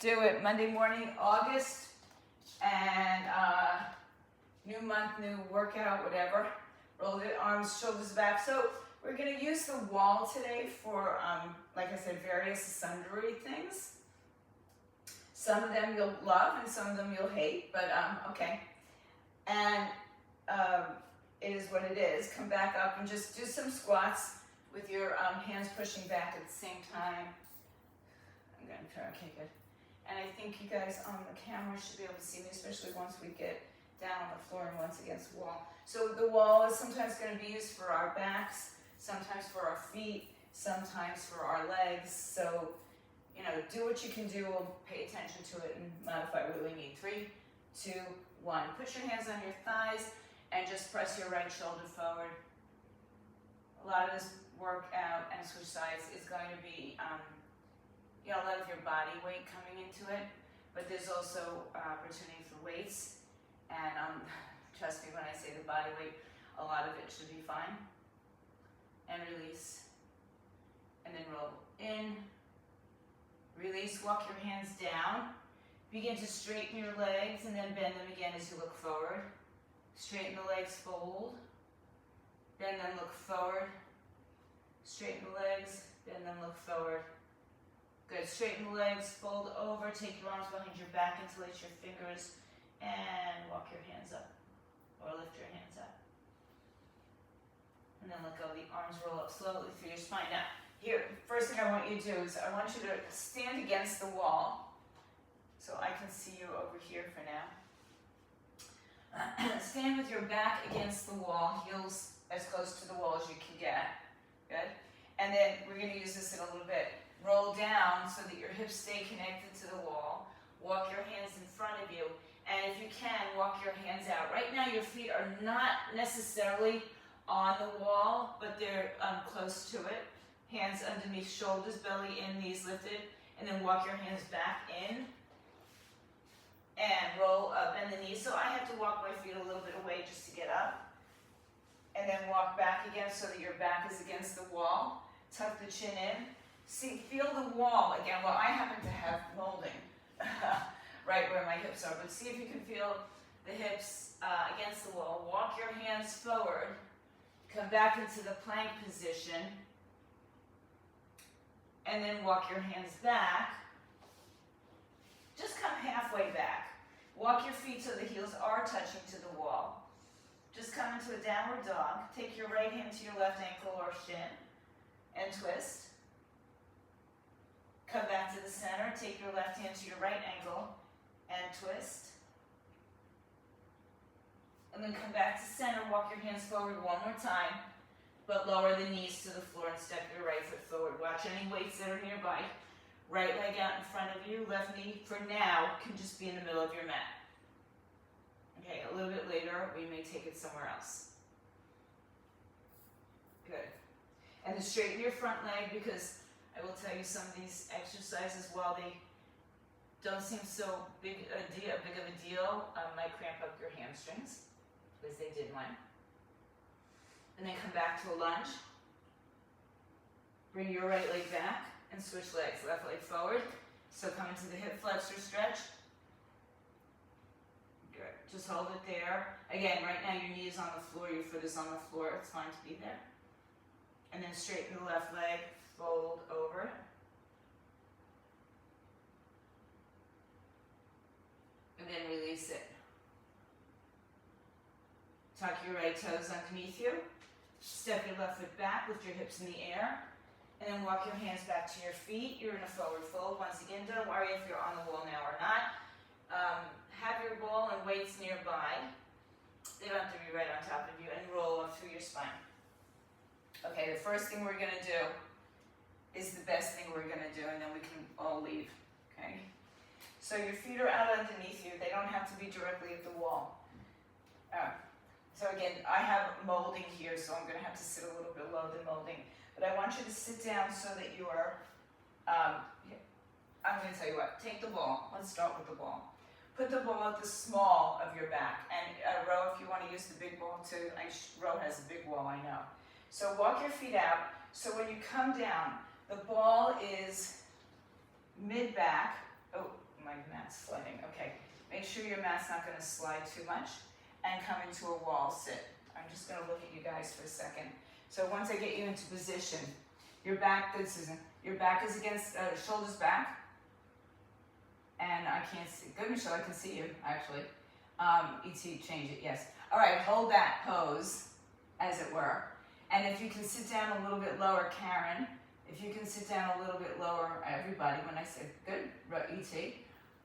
Do it Monday morning, August, and new month, new workout, whatever. Roll the arms, shoulders back. So we're going to use the wall today for, like I said, various sundry things. Some of them you'll love and some of them you'll hate, but okay. And it is what it is. Come back up and just do some squats with your hands pushing back at the same time. I'm going to try, okay, good. And I think you guys on the camera should be able to see me, especially once we get down on the floor and once against the wall. So the wall is sometimes going to be used for our backs, sometimes for our feet, sometimes for our legs. So, you know, do what you can do. We'll pay attention to it and modify what we need. 3, 2, 1. Put your hands on your thighs and just press your right shoulder forward. A lot of this workout and switch sides is going to be you know, a lot of your body weight coming into it, but there's also opportunity for weights. And trust me when I say the body weight, a lot of it should be fine. And release. And then roll in. Release, walk your hands down. Begin to straighten your legs and then bend them again as you look forward. Straighten the legs, fold. Bend them, look forward. Straighten the legs, bend them, look forward. Good, straighten the legs, fold over, take your arms behind your back, interlace your fingers, and walk your hands up, or lift your hands up. And then let go of the arms, roll up slowly through your spine. Now, here, first thing I want you to do is I want you to stand against the wall, so I can see you over here for now. Stand with your back against the wall, heels as close to the wall as you can get. Good. And then we're going to use this in a little bit. Roll down so that your hips stay connected to the wall. Walk your hands in front of you. And if you can, walk your hands out. Right now your feet are not necessarily on the wall, but they're close to it. Hands underneath shoulders, belly in, knees lifted. And then walk your hands back in. And roll up, bend the knees. So I have to walk my feet a little bit away just to get up. And then walk back again so that your back is against the wall. Tuck the chin in. See, feel the wall again. Well, I happen to have molding right where my hips are, but see if you can feel the hips against the wall. Walk your hands forward. Come back into the plank position. And then walk your hands back. Just come halfway back. Walk your feet so the heels are touching to the wall. Just come into a downward dog. Take your right hand to your left ankle or shin and twist. Come back to the center. Take your left hand to your right ankle and twist. And then come back to center. Walk your hands forward one more time, but lower the knees to the floor and step your right foot forward. Watch any weights that are nearby. Right leg out in front of you. Left knee, for now, can just be in the middle of your mat. Okay, a little bit later, we may take it somewhere else. Good. And then straighten your front leg, because I will tell you some of these exercises, while they don't seem so big of a deal, might cramp up your hamstrings, because they did mine. And then come back to a lunge. Bring your right leg back and switch legs. Left leg forward. So come into the hip flexor stretch. Good. Just hold it there. Again, right now your knee is on the floor, your foot is on the floor. It's fine to be there. And then straighten the left leg, fold over. And then release it. Tuck your right toes underneath you. Step your left foot back, lift your hips in the air. And then walk your hands back to your feet. You're in a forward fold. Once again, don't worry if you're on the wall now or not. Have your ball and weights nearby. They don't have to be right on top of you. And roll up through your spine. Okay, the first thing we're going to do is the best thing we're going to do, and then we can all leave. Okay? So your feet are out underneath you. They don't have to be directly at the wall. So again, I have molding here, so I'm going to have to sit a little bit lower than molding. But I want you to sit down so that you are, I'm going to tell you what, take the ball. Let's start with the ball. Put the ball at the small of your back. And Ro, if you want to use the big ball too, Ro has a big ball, I know. So walk your feet out. So when you come down, the ball is mid-back, sure your mat's not going to slide too much, and come into a wall sit. I'm just going to look at you guys for a second. So once I get you into position, your back, good Susan, your back is against, shoulders back, and I can't see, good Michelle, I can see you, actually. E.T., change it, yes. All right, hold that pose, as it were. And if you can sit down a little bit lower, Karen, if you can sit down a little bit lower, everybody, when I said good, E.T.,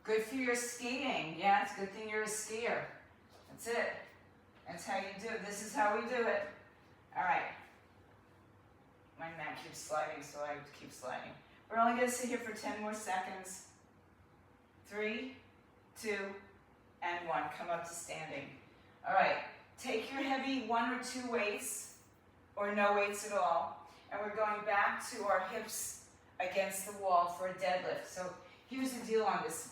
good for your skating. Yeah, it's a good thing you're a skier. That's it. That's how you do it. This is how we do it. All right. My mat keeps sliding, so I have to keep sliding. We're only going to sit here for 10 more seconds. 3, 2, and 1. Come up to standing. All right. Take your heavy 1 or 2 weights, or no weights at all, and we're going back to our hips against the wall for a deadlift. So here's the deal on this.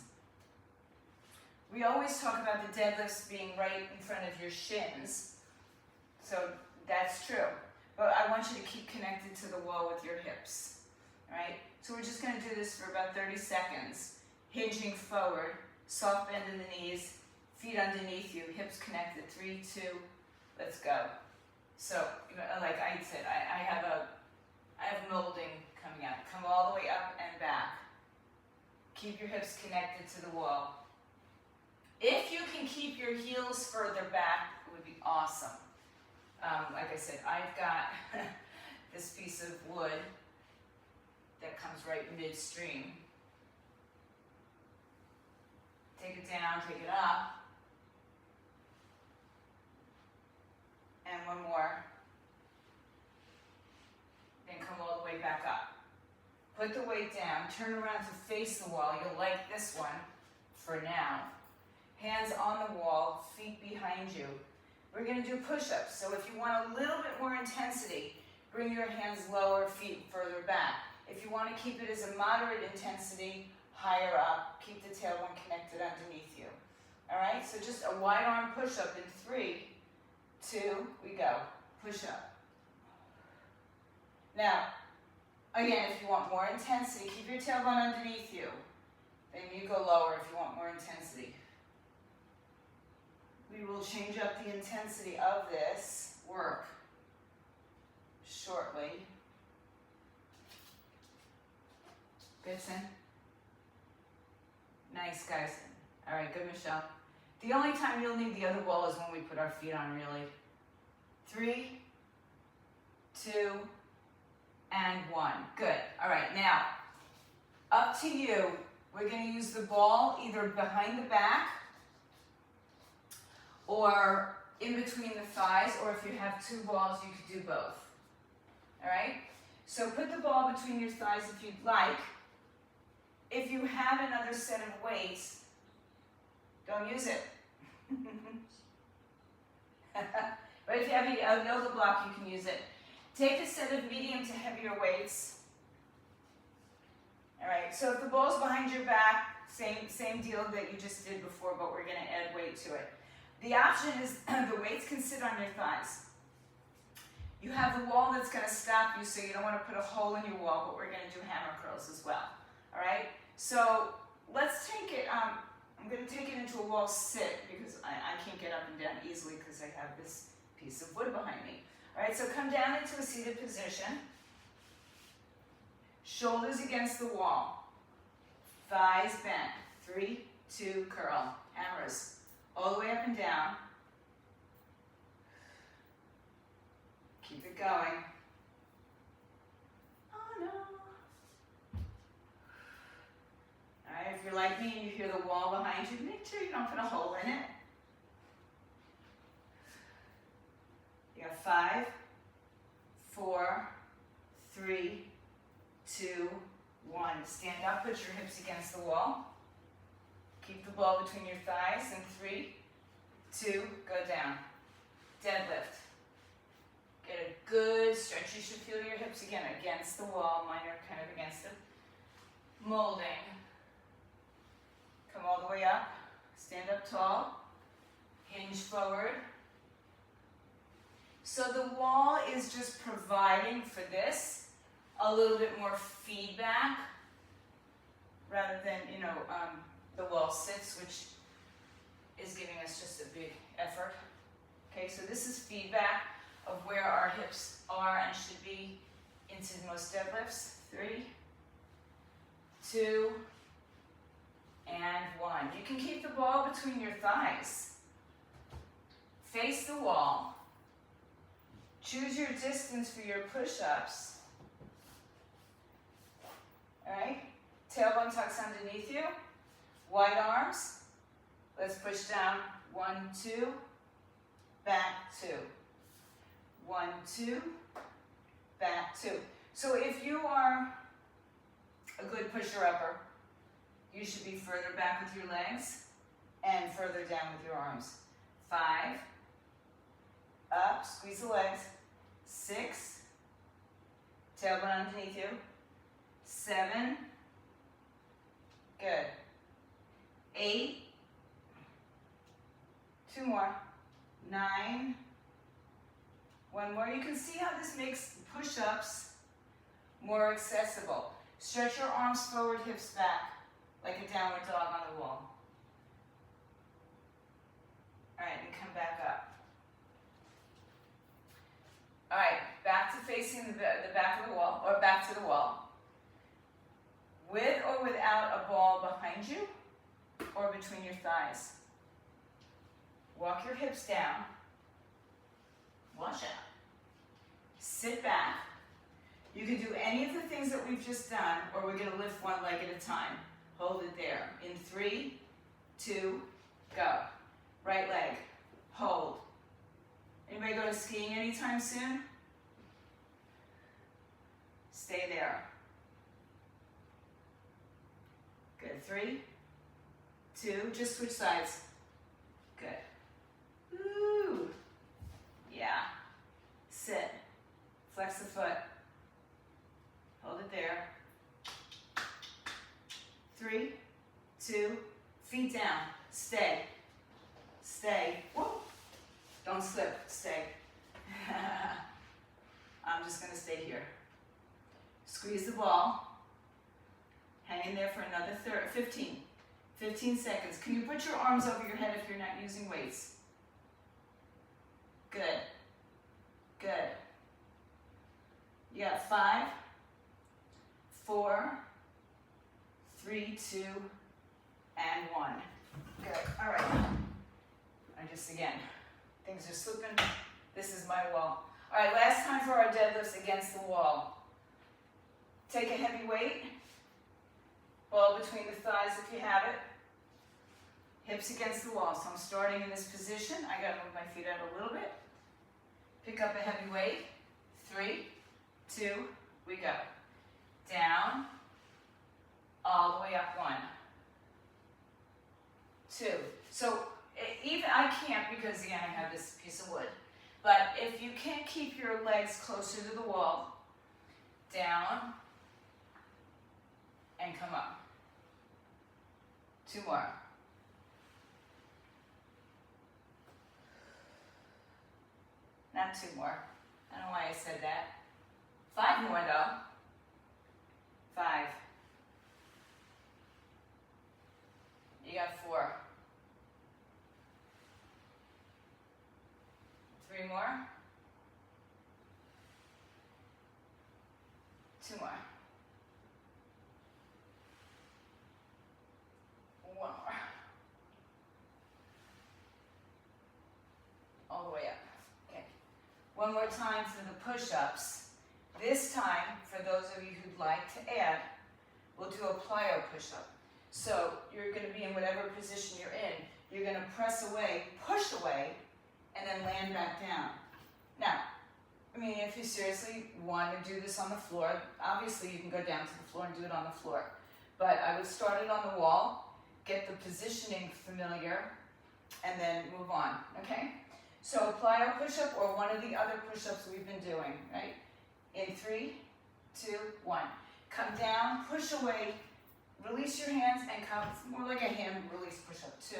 We always talk about the deadlifts being right in front of your shins, so that's true. But I want you to keep connected to the wall with your hips, all right? So we're just gonna do this for about 30 seconds. Hinging forward, soft bend in the knees, feet underneath you, hips connected. 3, 2, let's go. So, like I said, I have molding coming out. Come all the way up and back. Keep your hips connected to the wall. If you can keep your heels further back, it would be awesome. Like I said, I've got this piece of wood that comes right midstream. Take it down, take it up. And one more. Then come all the way back up. Put the weight down, turn around to face the wall. You'll like this one for now. Hands on the wall, feet behind you. We're going to do push-ups. So if you want a little bit more intensity, bring your hands lower, feet further back. If you want to keep it as a moderate intensity, higher up. Keep the tailbone connected underneath you. All right, so just a wide arm push-up in 3, 2, we go. Push up. Now, again, if you want more intensity, keep your tailbone underneath you. Then you go lower if you want more intensity. We will change up the intensity of this work shortly. Goodson. Nice, guys. All right, good, Michelle. The only time you'll need the other wall is when we put our feet on, really. 3, 2, and 1. Good. All right, now, up to you. We're going to use the ball either behind the back or in between the thighs, or if you have 2 balls, you could do both. All right? So put the ball between your thighs if you'd like. If you have another set of weights, don't use it. But if you have a yoga block, you can use it. Take a set of medium to heavier weights. All right, so if the ball's behind your back, same deal that you just did before, but we're gonna add weight to it. The option is the weights can sit on your thighs. You have the wall that's gonna stop you, so you don't wanna put a hole in your wall, but we're gonna do hammer curls as well. All right, so let's take it, I'm gonna take it into a wall sit because I can't get up and down easily because I have this piece of wood behind me. All right, so come down into a seated position. Shoulders against the wall. Thighs bent. 3, 2, curl. Hammers. All the way up and down. Keep it going. Oh no. All right, if you're like me and you hear the wall behind you, make sure you don't put a hole in it. You got 5, 4, 3, 2, 1. Stand up, put your hips against the wall. Keep the ball between your thighs, and 3, 2, go down. Deadlift. Get a good stretch. You should feel your hips again against the wall. Mine are kind of against the molding. Come all the way up. Stand up tall. Hinge forward. So the wall is just providing for this a little bit more feedback rather than, the wall sits, which is giving us just a big effort. Okay, so this is feedback of where our hips are and should be into most deadlifts. 3, 2, and 1. You can keep the ball between your thighs. Face the wall. Choose your distance for your push-ups. All right, tailbone tucks underneath you. Wide arms. Let's push down. 1, 2, back 2. 1, 2, back 2. So if you are a good pusher-upper, you should be further back with your legs and further down with your arms. 5, up, squeeze the legs. 6, tailbone underneath you. 7, good. 8, 2 more. 9, 1 more. You can see how this makes push-ups more accessible. Stretch your arms forward, hips back, like a downward dog on the wall. All right, and come back up. All right, back to facing the back of the wall, or back to the wall. With or without a ball behind you, or between your thighs. Walk your hips down. Watch out. Sit back. You can do any of the things that we've just done, or we're going to lift one leg at a time. Hold it there. In 3, 2, go. Right leg. Hold. Anybody go to skiing anytime soon? Stay there. Good. 3, 2, just switch sides. Good. Ooh. Yeah. Sit. Flex the foot. Hold it there. 3, 2, feet down. Stay. Stay. Whoop. Don't slip. Stay. I'm just going to stay here. Squeeze the ball. Hang in there for another 15 seconds. Can you put your arms over your head if you're not using weights? Good. Good. You got 5, 4, 3, 2, and 1. Good. All right. Again, things are slipping. This is my wall. All right, last time for our deadlifts against the wall. Take a heavy weight. Ball between the thighs if you have it. Hips against the wall. So I'm starting in this position. I got to move my feet out a little bit. Pick up a heavy weight. 3, 2, we go. Down, all the way up. 1, 2. So even I can't because again I have this piece of wood. But if you can't keep your legs closer to the wall, down and come up. 2 more. Not 2 more. I don't know why I said that. 5 more though. 5. You got 4. 3 more. 2 more. 1 more. All the way up. Okay. One more time for the push-ups. This time, for those of you who'd like to add, we'll do a plyo push-up. So you're going to be in whatever position you're in. You're going to press away, push away, and then land back down. Now, I mean, if you seriously want to do this on the floor, obviously you can go down to the floor and do it on the floor. But I would start it on the wall, get the positioning familiar, and then move on, okay? So a plyo push-up or one of the other push-ups we've been doing, right? In 3, 2, 1. Come down, push away, release your hands, and come, it's more like a hand release push-up. 2,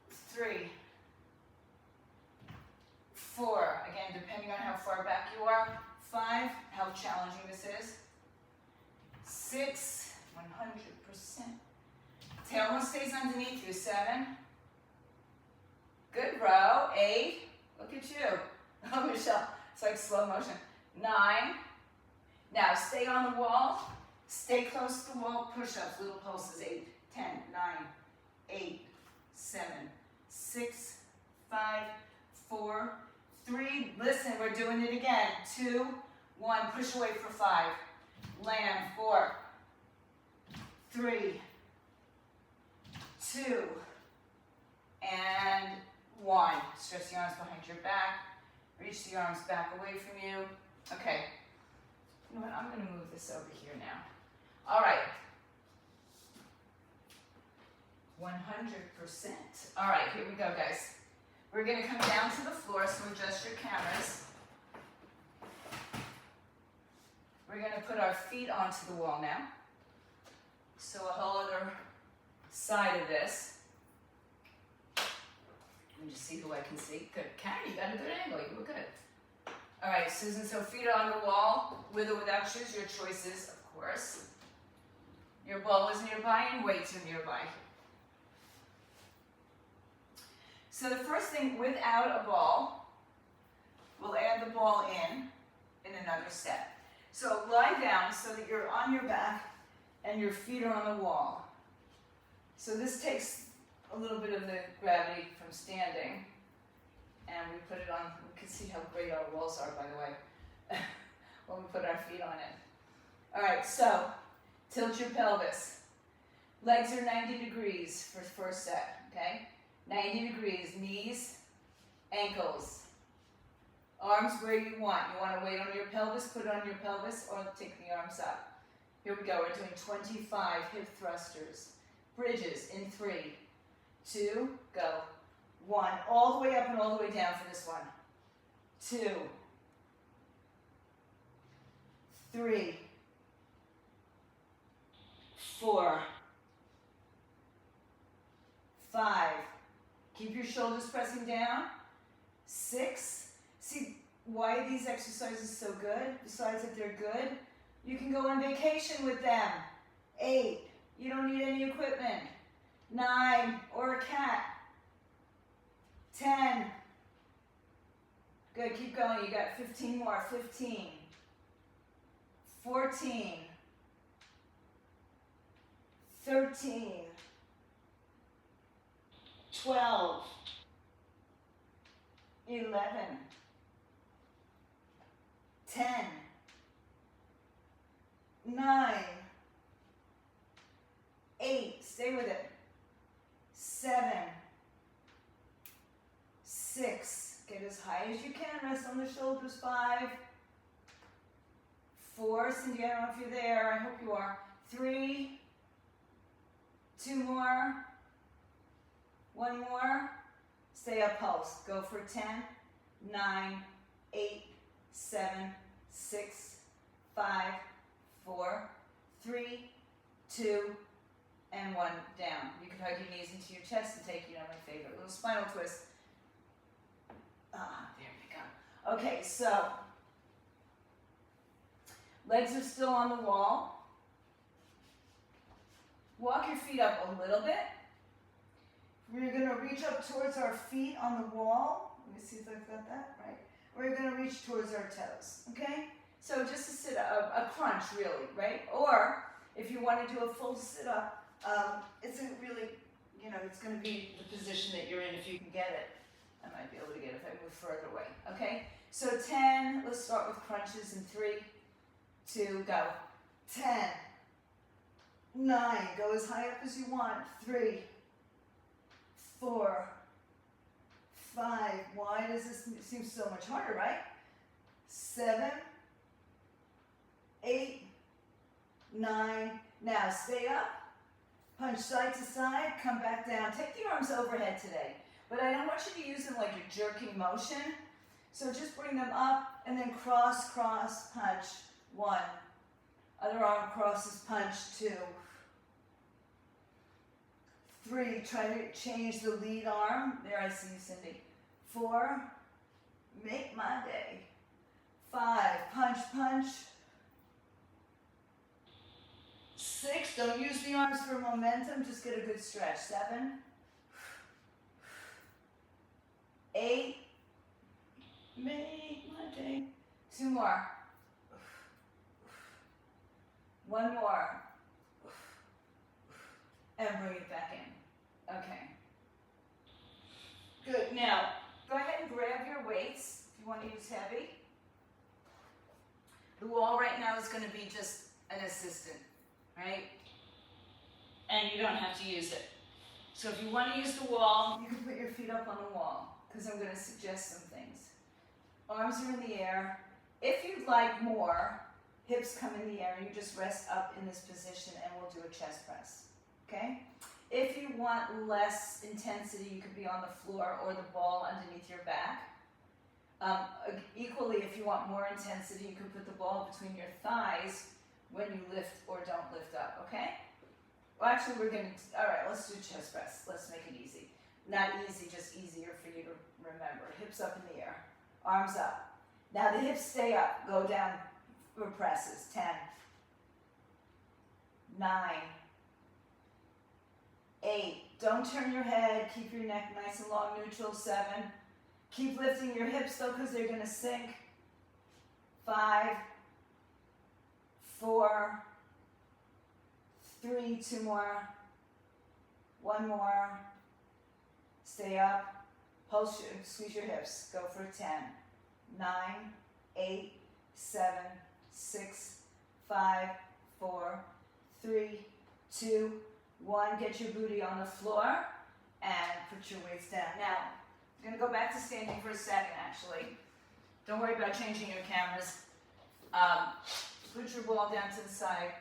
3, 4, again, depending on how far back you are. 5, how challenging this is. 6, 100%. Tailbone stays underneath you. 7. Good, row. 8. Look at you. Oh, Michelle, it's like slow motion. 9. Now stay on the wall. Stay close to the wall. Push-ups, little pulses. 8, 10, 9, 8, 7, 6, 5, 4, 3. Listen, we're doing it again. 2, 1. Push away for 5. Land. 4, 3, 2, and 1. Stretch the arms behind your back. Reach the arms back away from you. Okay. You know what? I'm going to move this over here now. All right. 100%. All right, here we go, guys. We're going to come down to the floor, so adjust your cameras. We're going to put our feet onto the wall now. So a whole other side of this. Let me just see who I can see. Good. Karen, you got a good angle. You were good. All right, Susan, so feet are on the wall, with or without shoes, your choices, of course. Your ball is nearby and weights are nearby. So the first thing, without a ball, we'll add the ball in another step. So lie down so that you're on your back and your feet are on the wall. So this takes a little bit of the gravity from standing, and we put it on. We can see how great our walls are, by the way, when we put our feet on it. All right, so tilt your pelvis. Legs are 90 degrees for first set, okay? 90 degrees, knees, ankles. Arms where you want. You want to weight on your pelvis, put it on your pelvis, or take the arms up. Here we go, we're doing 25 hip thrusters. Bridges in 3, 2, go. 1, all the way up and all the way down for this one. 2, 3, 4, 5. Keep your shoulders pressing down. 6. See why these exercises so good? Besides that they're good, you can go on vacation with them. 8. You don't need any equipment. 9, or a cat. 10. Good, keep going. You got 15 more. 15. 14. 13. 12. 11. 10. 9. 8. Stay with it. 7. 6. Get as high as you can. Rest on the shoulders. 5. 4. Cindy, I don't know if you're there. I hope you are. 3. 2 more. 1 more. Stay up pulse. Go for 10, 9, 8, 7, 6, 5, 4, 3, 2, and 1 down. You can hug your knees into your chest and take, my favorite little spinal twist. There we go. Okay, so legs are still on the wall. Walk your feet up a little bit. We're going to reach up towards our feet on the wall. Let me see if I've got that right. We're going to reach towards our toes, okay? So just to sit up, a crunch really, right? Or if you want to do a full sit-up, it's a really, it's going to be the position that you're in if you can get it. I might be able to get it if I move further away, okay? So 10, let's start with crunches in 3, 2, go. 10, 9, go as high up as you want. 3, 4, 5. Why does this seem so much harder, right? 7, 8, 9. Now stay up. Punch side to side. Come back down. Take the arms overhead today. But I don't want you to use them like a jerking motion. So just bring them up and then cross, cross, punch. 1. Other arm crosses, punch. 2. 3, try to change the lead arm. There, I see you, Cindy. 4, make my day. 5, punch, punch. 6, don't use the arms for momentum, just get a good stretch. 7, 8, make my day. 2 more. 1 more. And bring it back in. Okay. Good. Now, go ahead and grab your weights if you want to use heavy. The wall right now is going to be just an assistant, right? And you don't have to use it. So if you want to use the wall, you can put your feet up on the wall, because I'm going to suggest some things. Arms are in the air. If you'd like more, hips come in the air, and you just rest up in this position, and we'll do a chest press, okay? If you want less intensity, you could be on the floor or the ball underneath your back. Equally, if you want more intensity, you can put the ball between your thighs when you lift or don't lift up, okay? Well, actually, all right, let's do chest press. Let's make it easy. Not easy, just easier for you to remember. Hips up in the air, arms up. Now the hips stay up, go down for presses. 10, 9, 8, don't turn your head, keep your neck nice and long, neutral. 7, keep lifting your hips though, because they're going to sink. 5, 4, 3, 2 more, 1 more, stay up, pulse your, squeeze your hips, go for 10, 9, 8, 7, 6, 5, 4, 3, 2, 1, get your booty on the floor, and put your weights down. Now, I'm going to go back to standing for a second, actually. Don't worry about changing your cameras. Put your ball down to the side.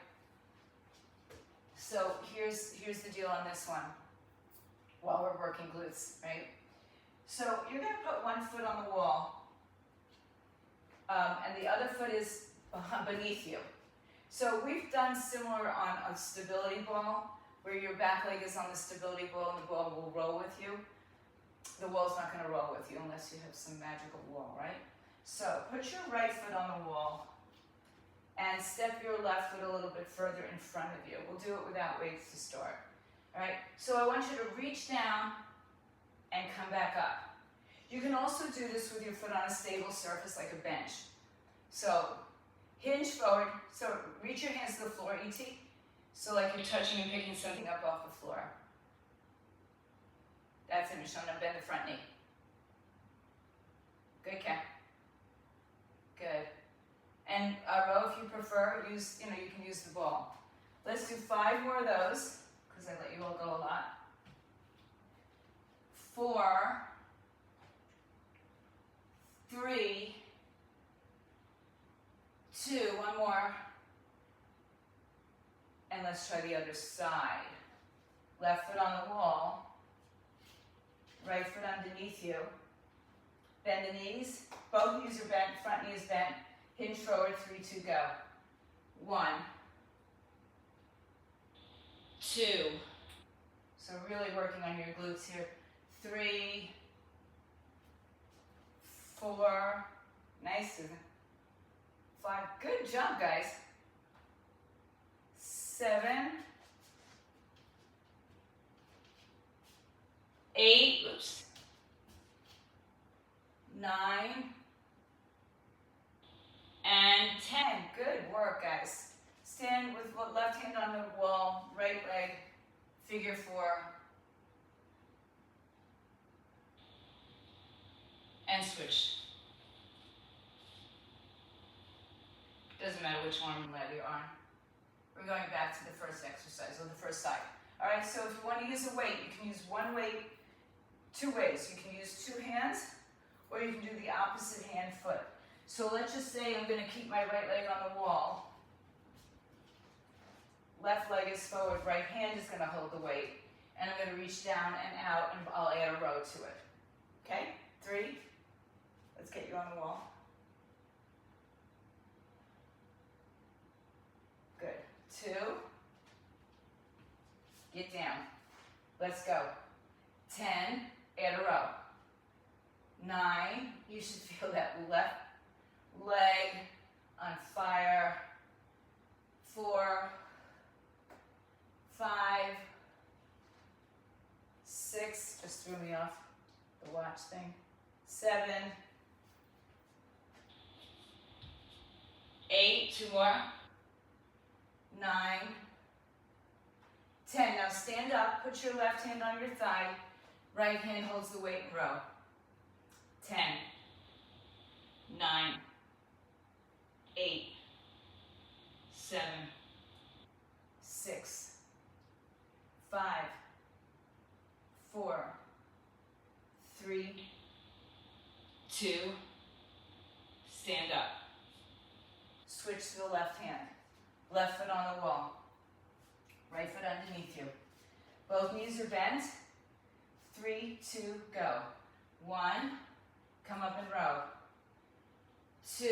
So here's the deal on this one, while we're working glutes, right? So you're going to put one foot on the wall, and the other foot is beneath you. So we've done similar on a stability ball, where your back leg is on the stability ball and the ball will roll with you. The wall's not going to roll with you unless you have some magical wall, right? So put your right foot on the wall and step your left foot a little bit further in front of you. We'll do it without weights to start. All right? So I want you to reach down and come back up. You can also do this with your foot on a stable surface like a bench. So hinge forward. So reach your hands to the floor, E.T. So like you're touching and picking something up off the floor. That's it, Michelle. Now bend the front knee. Good, Ken. Good. And row, if you prefer, you can use the ball. Let's do 5 more of those, because I let you all go a lot. 4, 3, 2, 1 more. And let's try the other side. Left foot on the wall, right foot underneath you. Bend the knees, both knees are bent, front knee is bent. Hinge forward, 3, 2, go. 1, 2. So really working on your glutes here. 3, 4. Nice, Susan. 5. Good job, guys. 7, 8. Oops. 9. And 10. Good work, guys. Stand with left hand on the wall, right leg, figure 4. And switch. Doesn't matter which arm and leg you're on. We're going back to the first exercise, or the first side. All right, so if you want to use a weight, you can use one weight 2 ways. You can use 2 hands, or you can do the opposite hand foot. So let's just say I'm going to keep my right leg on the wall. Left leg is forward, right hand is going to hold the weight. And I'm going to reach down and out, and I'll add a row to it. Okay? 3. Let's get you on the wall. Good. 2. Get down. Let's go. 10. Add a row. 9. You should feel that left leg on fire. 4, 5, 6, just threw me off the watch thing, 7, 8, 2 more, 9, 10. Now stand up, put your left hand on your thigh, right hand holds the weight and row. 10, 9, 8, 7, 6, 5, 4, 3, 2, stand up. Switch to the left hand. Left foot on the wall. Right foot underneath you. Both knees are bent. 3, 2, go. 1, come up and row. 2,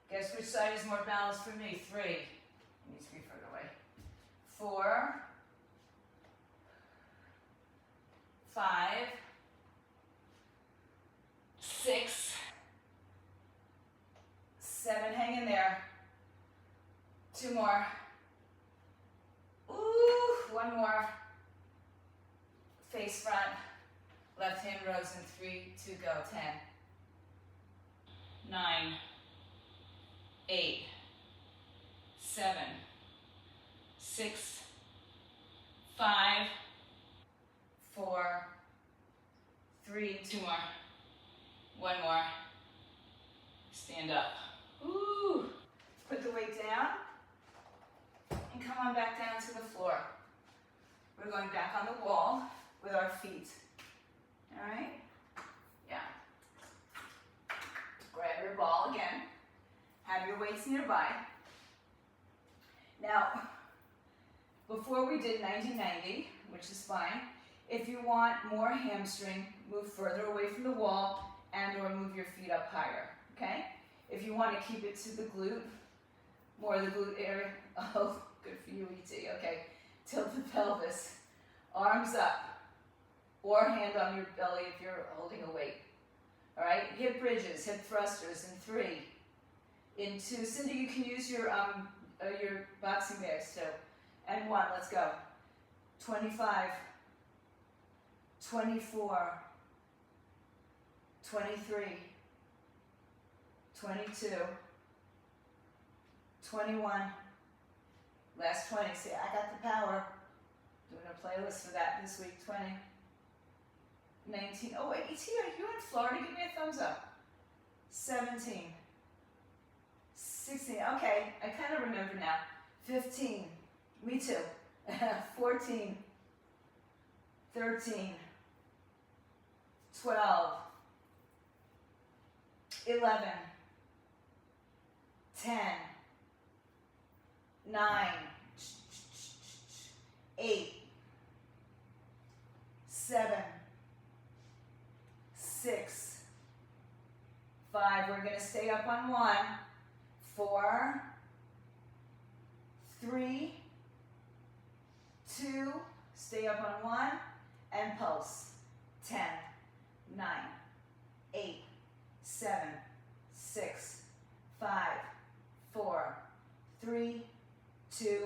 guess which side is more balanced for me? 3, it needs to be further away. 4, 5, 6, 7, hang in there. 2 more. Ooh, 1 more. Face front. Left hand rows in 3, 2, go. 10, 9, 8, 7, 6, 5, 4, 3, 2 more. 1 more. Stand up. Ooh. Put the weight down and come on back down to the floor. We're going back on the wall with our feet. All right? Yeah. Grab your ball again. Have your weights nearby. Now, before we did 90-90, which is fine. If you want more hamstring, move further away from the wall and or move your feet up higher, okay? If you want to keep it to the glute, more of the glute area. Oh, good for you, E.T. Okay, tilt the pelvis, arms up, or hand on your belly if you're holding a weight. All right, hip bridges, hip thrusters in 3, in 2. Cindy, you can use your boxing bags too. And 1, let's go. 25, 24, 23, 22, 21, last 20. See, I got the power. Doing a playlist for that this week. 20, 19. Oh wait, E.T., are you in Florida? Give me a thumbs up. 17, 16. Okay, I kind of remember now. 15. Me too. 14, 13, 12, 11, 10, 9, 8, 7, 6, 5. We're going to stay up on 1, 4, 3, 2, stay up on 1, and pulse. 10, 9, 8, 7, 6, 5, 4, 3, 2,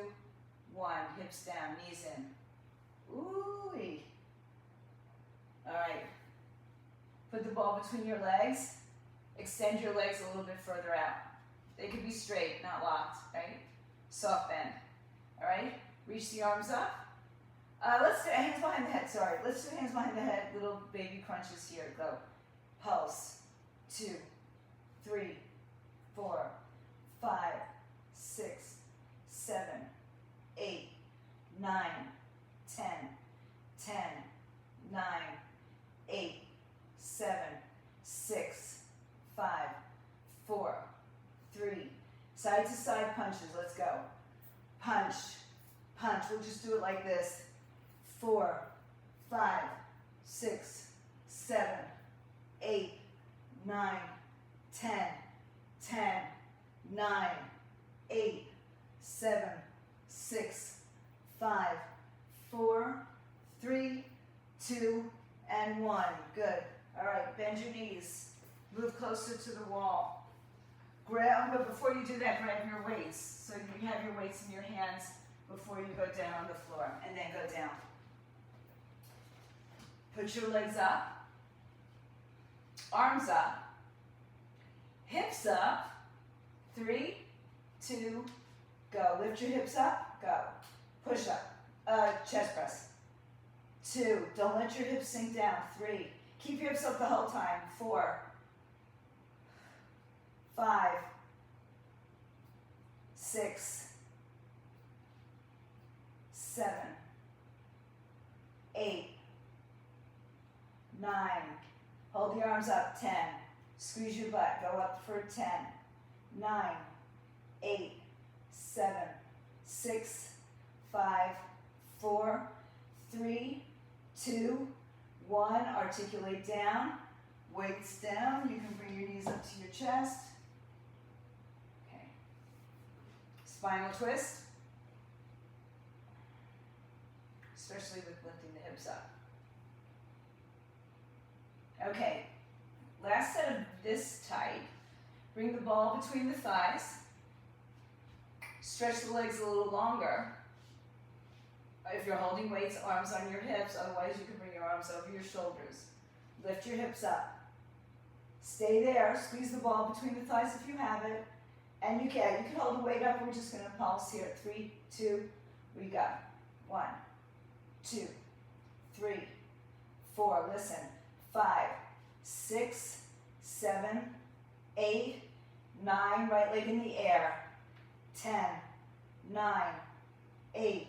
1. Hips down, knees in. Ooh-wee. All right. Put the ball between your legs. Extend your legs a little bit further out. They could be straight, not locked, right? Soft bend. All right? Reach the arms up. Let's do hands behind the head, sorry. Let's do hands behind the head, little baby crunches here. Go. Pulse. 2, 3, 4, 5, 6, 7, 8, 9, 10, 10, 9, 8, 7, 6, 5, 4, 3. Side to side punches, let's go. Punch, punch, we'll just do it like this. 4, 5, 6, 7, 8, 9, 10, 10, 9, 8, 7, 6, 5, 4, 3, 2, and 1. Good. All right, bend your knees. Move closer to the wall. Grab, but before you do that, grab your weights. So you have your weights in your hands. before you go down on the floor, and then go down. Put your legs up, arms up, hips up. 3, 2, go. Lift your hips up, go. Push up, chest press. 2, don't let your hips sink down. 3, keep your hips up the whole time. 4, 5, 6, 7, 8, 9. Hold your arms up. 10. Squeeze your butt. Go up for 10. 9, 8, 7, 6, 5, 4, 3, 2, 1. Articulate down. Weights down. You can bring your knees up to your chest. Okay. Spinal twist. Especially with lifting the hips up. Okay, last set of this type. Bring the ball between the thighs. Stretch the legs a little longer. If you're holding weights, arms on your hips. Otherwise, you can bring your arms over your shoulders. Lift your hips up. Stay there. Squeeze the ball between the thighs if you have it. And you can hold the weight up. We're just going to pulse here. 3, 2, we go. 1, 2, 3, 4. Listen. 5, 6, 7, 8, 9. Right leg in the air. 10, 9, 8,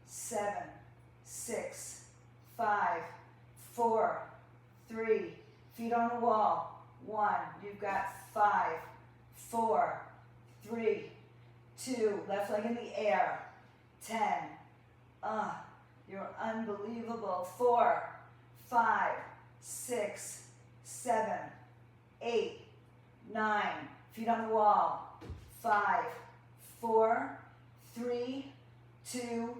7, 6, 5, 4, 3. Feet on the wall. 1. You've got 5, 4, 3, 2. Left leg in the air. 10. You're unbelievable. 4, 5, 6, 7, 8, 9. Feet on the wall. 5, 4, 3, 2,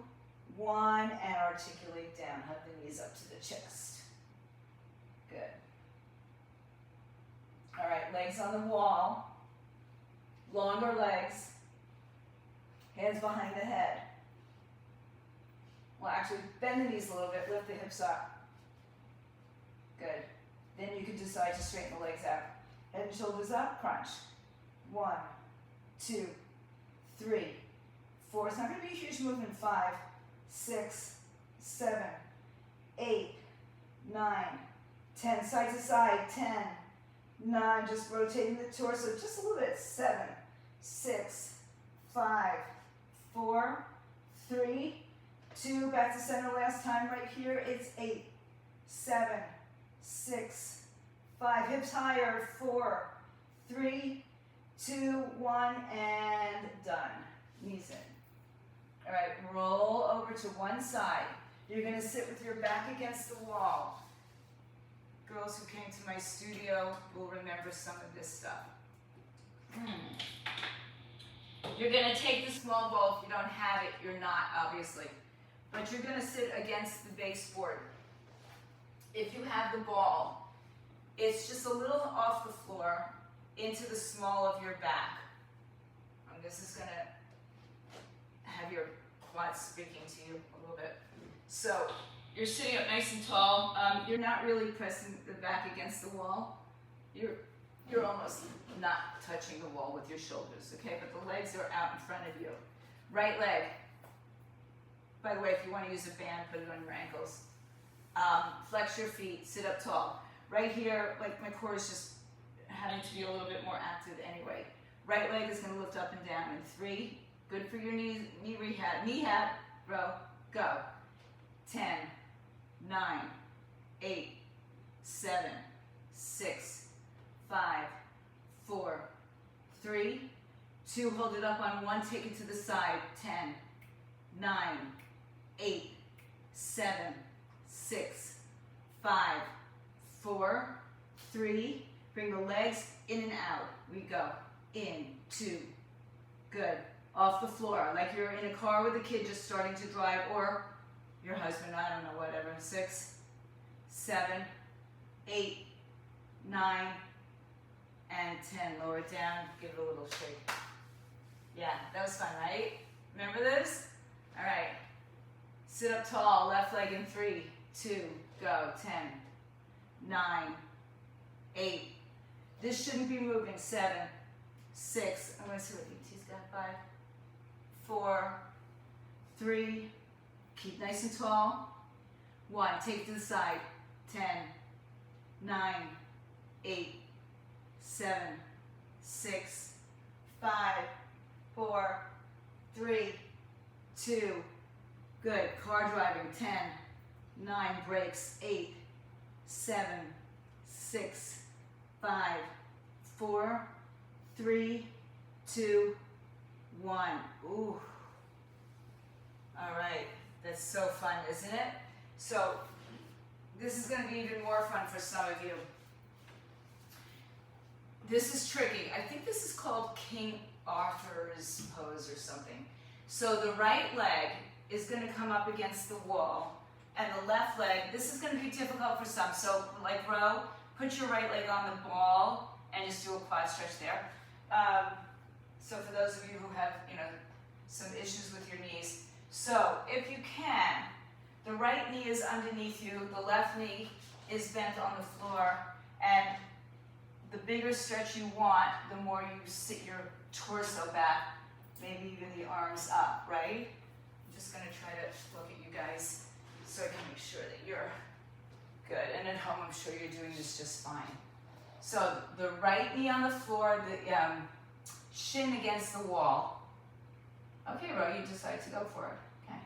1. And articulate down. Hug the knees up to the chest. Good. All right, legs on the wall. Longer legs. Hands behind the head. Well, actually, bend the knees a little bit. Lift the hips up. Good. Then you can decide to straighten the legs out. Head and shoulders up, crunch. 1, 2, 3, 4. It's not going to be a huge movement. 5, 6, 7, 8, 9, 10. Side to side. 10, 9. Just rotating the torso just a little bit. 7, 6, 5, 4, 3, 2. Back to center last time right here. It's 8, 7, 6, 5. Hips higher. 4, 3, 2, 1, and done. Knees in. All right, roll over to one side. You're going to sit with your back against the wall. Girls who came to my studio will remember some of this stuff. You're going to take the small ball. If you don't have it, you're not, obviously. But you're going to sit against the baseboard. If you have the ball, it's just a little off the floor into the small of your back. And this is going to have your quads speaking to you a little bit. So you're sitting up nice and tall. You're not really pressing the back against the wall. You're almost not touching the wall with your shoulders, okay? But the legs are out in front of you. Right leg. By the way, if you want to use a band, put it on your ankles. Flex your feet, sit up tall. Right here, like my core is just having to be a little bit more active anyway. Right leg is going to lift up and down in 3. Good for your knees, knee rehab, row, go. 10, 9, 8, 7, 6, 5, 4, 3, 2. Hold it up on 1, take it to the side. 10, 9, 8, 7, 6, 5, 4, 3. Bring the legs in and out. We go. In, 2. Good. Off the floor, like you're in a car with a kid just starting to drive, or your husband, I don't know, whatever. 6, 7, 8, 9, and 10. Lower it down, give it a little shake. Yeah, that was fun, right? Remember this? All right. Sit up tall, left leg in 3, 2, go. 10, 9, 8. This shouldn't be moving. 7, 6. I'm going to see what ET's got. 5, 4, 3. Keep nice and tall. 1. Take to the side. 10, 9, 8, 7, 6, 5, 4, 3, 2. Good. Car driving. 10, 9. Brakes. 8, 7, 6, 5, 4, 3, 2, 1. Ooh. All right. That's so fun, isn't it? So this is going to be even more fun for some of you. This is tricky. I think this is called King Arthur's pose or something. So the right leg is going to come up against the wall, and the left leg, this is going to be difficult for some. So like row, put your right leg on the ball and just do a quad stretch there. So for those of you who have, some issues with your knees. So if you can, the right knee is underneath you, the left knee is bent on the floor, and the bigger stretch you want, the more you sit your torso back, maybe even the arms up, right? I'm just going to try to look at you guys so I can make sure that you're good. And at home, I'm sure you're doing this just fine. So the right knee on the floor, the shin against the wall. Okay, Ro, you decide to go for it. Okay.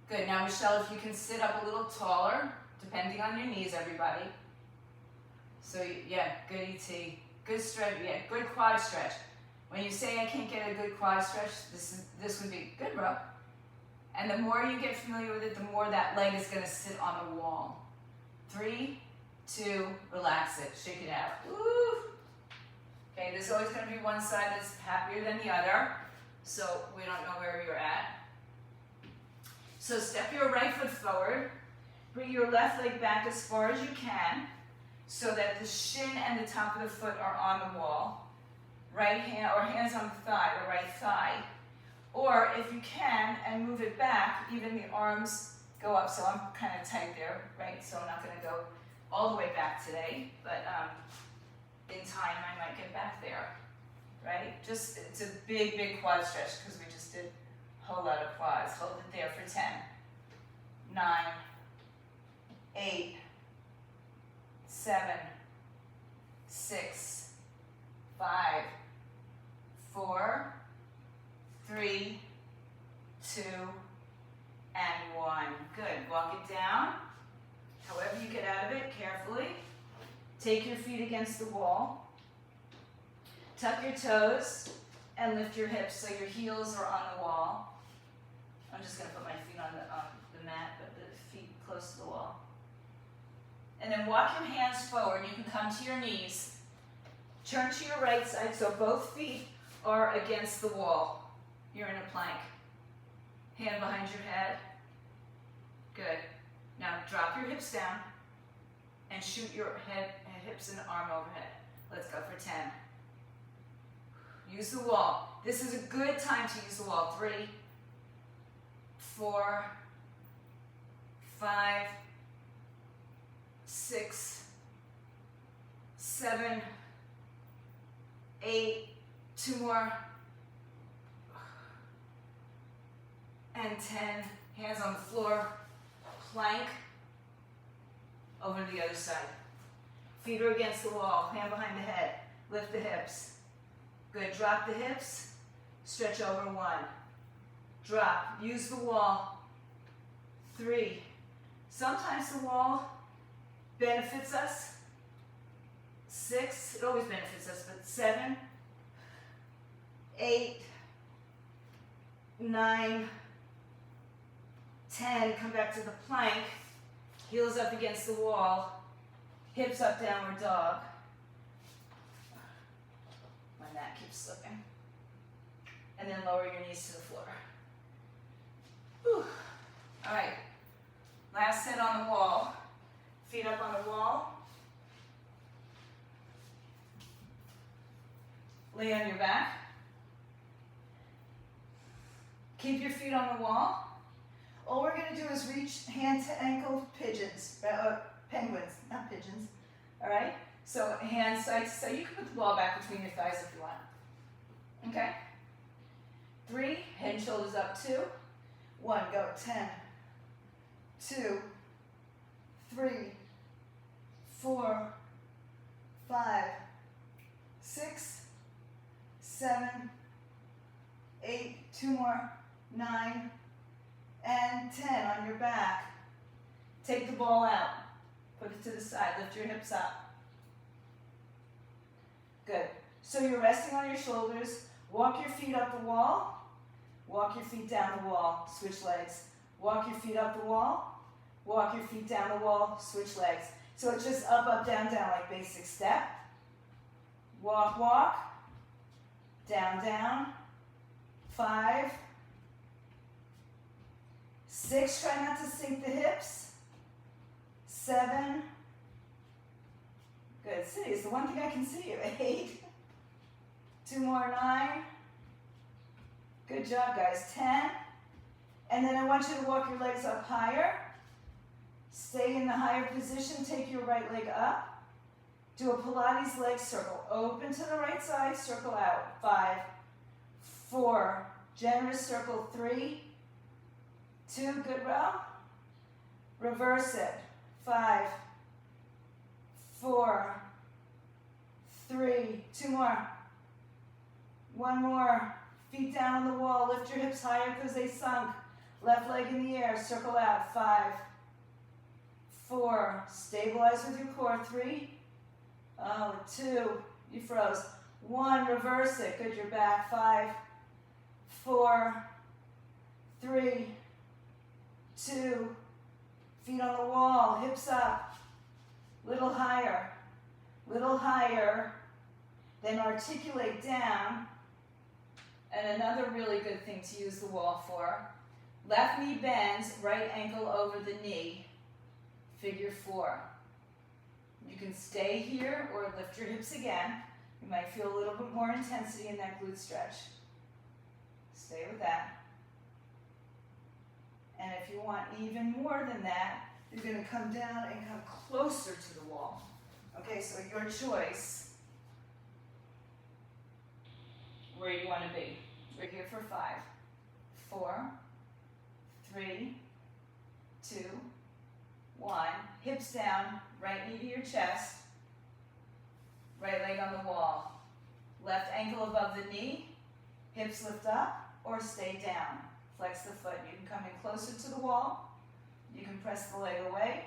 Good. Now, Michelle, if you can sit up a little taller, depending on your knees, everybody. So, yeah, good ET. Good stretch. Yeah, good quad stretch. When you say I can't get a good quad stretch, this would be good, bro. And the more you get familiar with it, the more that leg is going to sit on the wall. 3, 2, relax it. Shake it out. Woo! Okay, there's always going to be one side that's happier than the other, so we don't know where you're at. So step your right foot forward. Bring your left leg back as far as you can so that the shin and the top of the foot are on the wall. Right hand, or hands on the thigh, or right thigh. Or if you can, and move it back, even the arms go up. So I'm kind of tight there, right? So I'm not going to go all the way back today, but in time I might get back there, right? Just, it's a big, big quad stretch because we just did a whole lot of quads. Hold it there for 10, 9, 8, 7, 6, 5, 4, 3, 2, and 1. Good. Walk it down. However you get out of it, carefully. Take your feet against the wall. Tuck your toes and lift your hips so your heels are on the wall. I'm just going to put my feet on the mat, but the feet close to the wall. And then walk your hands forward. You can come to your knees. Turn to your right side so both feet are against the wall. You're in a plank. Hand behind your head. Good. Now drop your hips down and shoot your head, hips and arm overhead. Let's go for 10. Use the wall. This is a good time to use the wall. 3, 4, 5, 6, 7, 8, 2 more, and 10. Hands on the floor, plank, over to the other side. Feet are against the wall, hand behind the head, lift the hips. Good, drop the hips, stretch over 1. Drop, use the wall. 3. Sometimes the wall benefits us. 6, it always benefits us, but 7, 8, 9, 10, come back to the plank, heels up against the wall, hips up, downward dog. My mat keeps slipping. And then lower your knees to the floor. Whew. All right, last set on the wall. Feet up on the wall. Lay on your back. Keep your feet on the wall. All we're going to do is reach hand to ankle pigeons, penguins, not pigeons. All right? So hands side to side. You can put the ball back between your thighs if you want. Okay? 3, head and shoulders up. 2, 1, go. 10, 2, 3, 4, 5, 6, 7, 8, 2 more, 9, and 10 on your back. Take the ball out. Put it to the side. Lift your hips up. Good. So you're resting on your shoulders. Walk your feet up the wall. Walk your feet down the wall. Switch legs. Walk your feet up the wall. Walk your feet down the wall. Switch legs. So it's just up, up, down, down, like basic step. Walk, walk. Down, down. 5, 6, try not to sink the hips. 7, good, see, it's the one thing I can see you. 8, 2 more, 9, good job guys, 10, and then I want you to walk your legs up higher. Stay in the higher position, take your right leg up. Do a Pilates leg circle, open to the right side, circle out. 5, 4, generous circle. 3, 2, good row. Reverse it. 5, 4, 3, 2 more. 1 more. Feet down on the wall. Lift your hips higher because they sunk. Left leg in the air. Circle out. 5, 4. Stabilize with your core. 3. 2. You froze. 1. Reverse it. Good. You're back. 5, 4, 3, 2. Feet on the wall. Hips up. Little higher. Little higher. Then articulate down. And another really good thing to use the wall for. Left knee bends, right ankle over the knee. Figure 4. You can stay here or lift your hips again. You might feel a little bit more intensity in that glute stretch. Stay with that. And if you want even more than that, you're going to come down and come closer to the wall. Okay, so your choice. Where you want to be. We're here for 5, 4, 3, 2, 1. Hips down, right knee to your chest. Right leg on the wall. Left ankle above the knee. Hips lift up or stay down. Flex the foot. You can come in closer to the wall. You can press the leg away.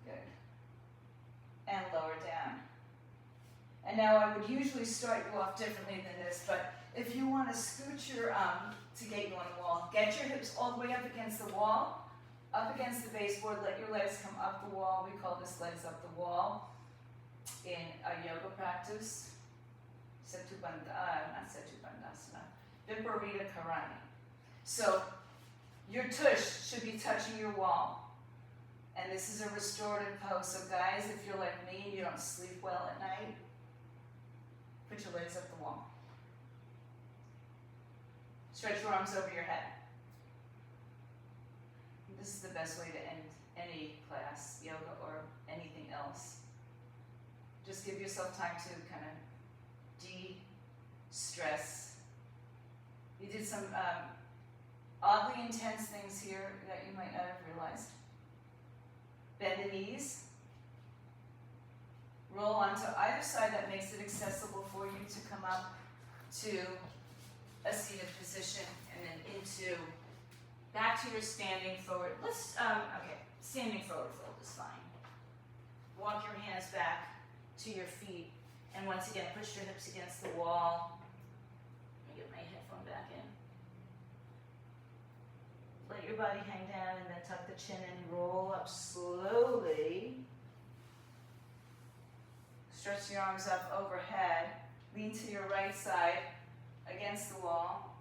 Good. And lower down. And now I would usually start you off differently than this, but if you want to scoot your to get you on the wall, get your hips all the way up against the wall, up against the baseboard, let your legs come up the wall. We call this legs up the wall in a yoga practice. Not Setubandhasana, Viparita Karani. So your tush should be touching your wall. And this is a restorative pose. So guys, if you're like me and you don't sleep well at night, put your legs up the wall. Stretch your arms over your head. This is the best way to end any class, yoga or anything else. Just give yourself time to kind of de-stress. You did some oddly intense things here that you might not have realized. Bend the knees. Roll onto either side. That makes it accessible for you to come up to a seated position and then into, back to your standing forward. Okay, standing forward fold is fine. Walk your hands back to your feet. And once again, push your hips against the wall. Let me get my headphone back in. Let your body hang down and then tuck the chin and roll up slowly. Stretch your arms up overhead. Lean to your right side against the wall.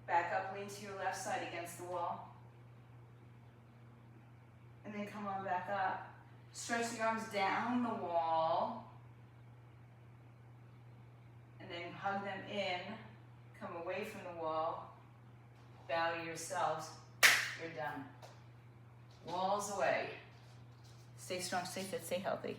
Back up, lean to your left side against the wall. And then come on back up. Stretch the arms down the wall. and then hug them in, come away from the wall, bow to yourselves, you're done. Walls away. Stay strong, stay fit, stay healthy.